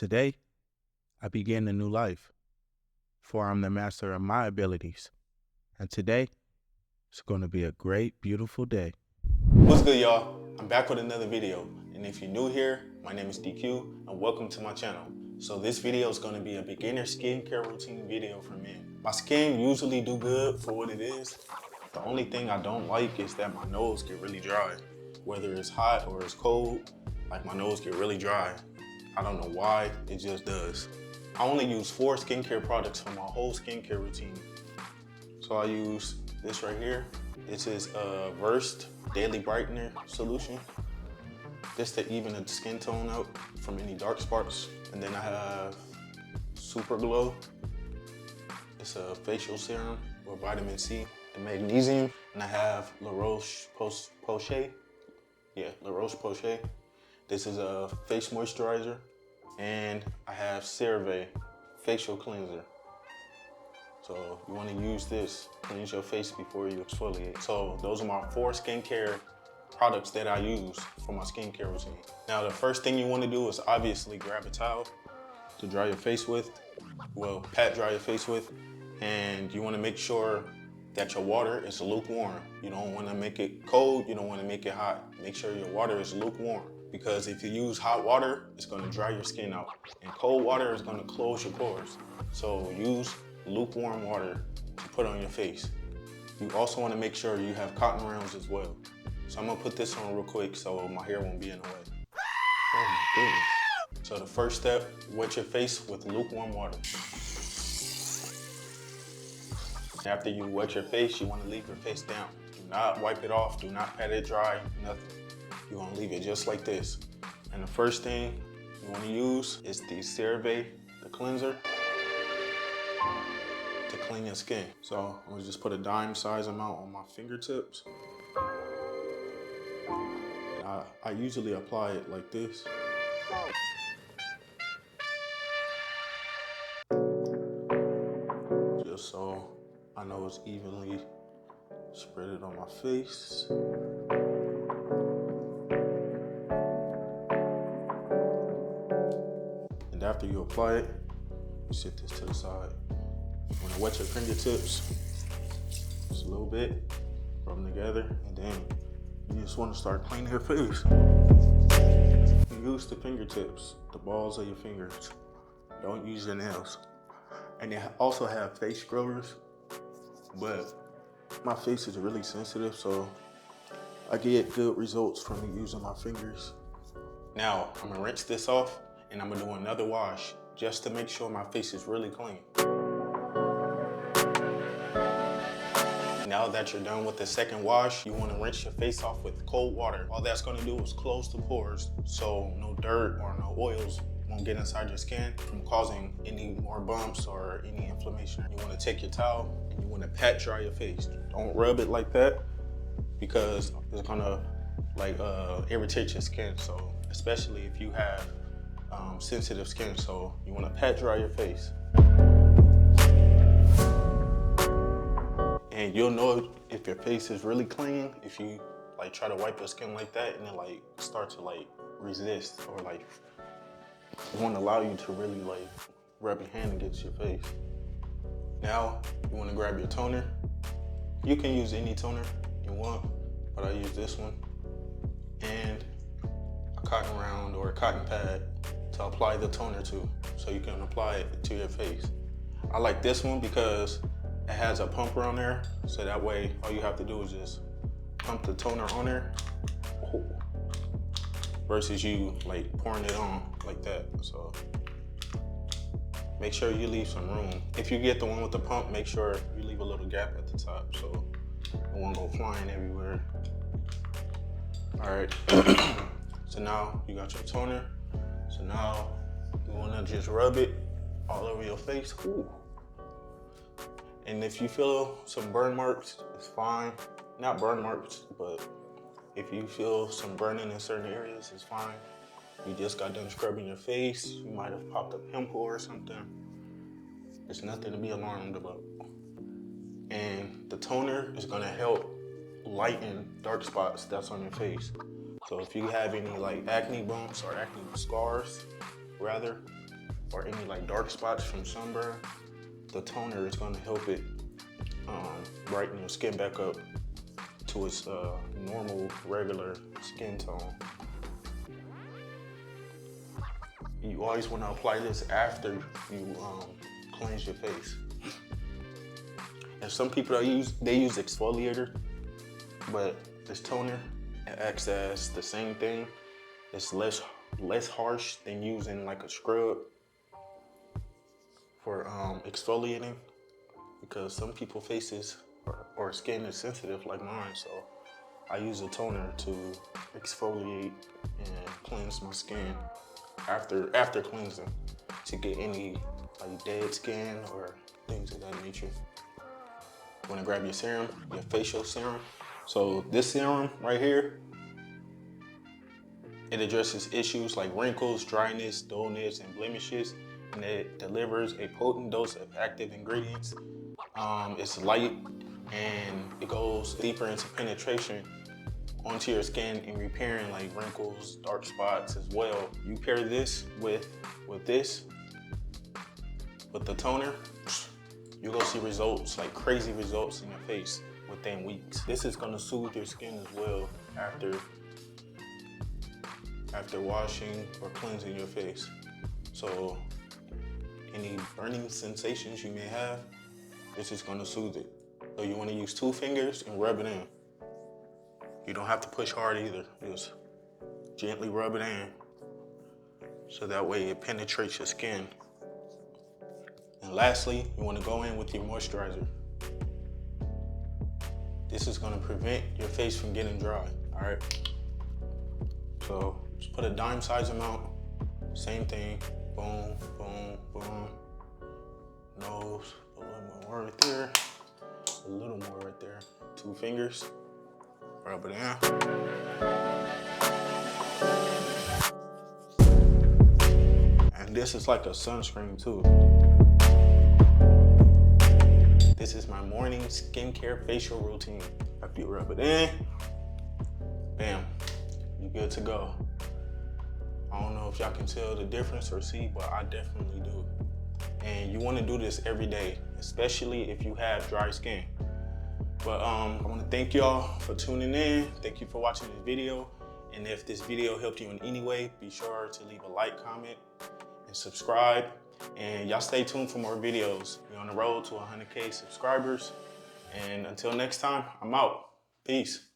Today, I begin a new life, for I'm the master of my abilities. And today, it's going to be a great, beautiful day. What's good, y'all? I'm back with another video. And if you're new here, my name is DQ, and welcome to my channel. So this video is going to be a beginner skincare routine video for men. My skin usually do good for what it is. The only thing I don't like is that my nose get really dry. Whether it's hot or it's cold, like my nose get really dry. I don't know why, it just does. I only use 4 skincare products for my whole skincare routine. So I use this right here. This is a Versed Daily Brightener Solution. This to even the skin tone out from any dark spots. And then I have Super Glow. It's a facial serum with vitamin C and magnesium. And I have La Roche-Posay. Yeah, La Roche-Posay. This is a face moisturizer. And I have CeraVe facial cleanser. So you want to use this, cleanse your face before you exfoliate. So those are my 4 skincare products that I use for my skincare routine. Now the first thing you want to do is obviously grab a towel to dry your face with. Well, pat dry your face with. And you want to make sure that your water is lukewarm. You don't want to make it cold, you don't want to make it hot. Make sure your water is lukewarm, because if you use hot water, it's going to dry your skin out. And cold water is going to close your pores. So use lukewarm water to put on your face. You also want to make sure you have cotton rounds as well. So I'm gonna put this on real quick so my hair won't be in the way. Oh my goodness. So the first step, wet your face with lukewarm water. After you wet your face, you want to leave your face down. Do not wipe it off, do not pat it dry, nothing. You want to leave it just like this. And the first thing you want to use is the CeraVe, the cleanser, to clean your skin. So I'm gonna just put a dime size amount on my fingertips. And I usually apply it like this. Just so I know it's evenly spread on my face. And after you apply it, you set this to the side. You want to wet your fingertips just a little bit, rub them together, and then you just want to start cleaning your face. Use the fingertips, the balls of your fingers. Don't use your nails. And they also have face scrubbers, but my face is really sensitive, so I get good results from me using my fingers. Now, I'm gonna rinse this off, and I'm gonna do another wash just to make sure my face is really clean. Now that you're done with the second wash, you want to rinse your face off with cold water. All that's going to do is close the pores, so no dirt or no oils won't get inside your skin from causing any more bumps or any inflammation. You want to take your towel and you want to pat dry your face. Don't rub it like that, because it's going to irritate your skin. So especially if you have sensitive skin, so you want to pat dry your face. And you'll know if your face is really clean if you try to wipe your skin like that and it start to resist, or it won't allow you to really rub your hand against your face. Now you want to grab your toner. You can use any toner you want, but I use this one, and a cotton round or a cotton pad to apply the toner to, so you can apply it to your face. I like this one because it has a pumper on there, so that way all you have to do is just pump the toner on there, versus you pouring it on like that. So make sure you leave some room. If you get the one with the pump, make sure you leave a little gap at the top so it won't go flying everywhere. All right, so now you got your toner. So now you wanna just rub it all over your face. Ooh. And if you feel some burn marks, it's fine. Not burn marks, but if you feel some burning in certain areas, it's fine. You just got done scrubbing your face. You might have popped a pimple or something. It's nothing to be alarmed about. And the toner is gonna help lighten dark spots that's on your face. So if you have any acne bumps or acne scars, rather, or any like dark spots from sunburn, the toner is gonna help it brighten your skin back up to its normal, regular skin tone. You always want to apply this after you cleanse your face. And some people they use exfoliator, but this toner acts as the same thing. It's less harsh than using like a scrub for exfoliating, because some people's faces or skin is sensitive like mine, so I use a toner to exfoliate and cleanse my skin after cleansing, to get any like dead skin or things of that nature. You wanna grab your serum, your facial serum. So this serum right here, it addresses issues like wrinkles, dryness, dullness, and blemishes, and it delivers a potent dose of active ingredients. It's light and it goes deeper into penetration onto your skin and repairing like wrinkles, dark spots as well. You pair this with the toner, you're gonna see results, like crazy results in your face within weeks. This is gonna soothe your skin as well after washing or cleansing your face. So any burning sensations you may have, this is gonna soothe it. So you wanna use 2 fingers and rub it in. You don't have to push hard either. Just gently rub it in, so that way it penetrates your skin. And lastly, you wanna go in with your moisturizer. This is gonna prevent your face from getting dry, all right? So just put a dime size amount, same thing, boom, boom, boom. Nose, a little more right there, a little more right there. 2 fingers, rub it in. And this is like a sunscreen too. This is my morning skincare facial routine. After you rub it in, bam, you're good to go. I don't know if y'all can tell the difference or see, but I definitely do. And you want to do this every day, especially if you have dry skin. But I want to thank y'all for tuning in. Thank you for watching this video. And if this video helped you in any way, be sure to leave a like, comment, and subscribe. And y'all stay tuned for more videos. We're on the road to 100K subscribers. And until next time, I'm out. Peace.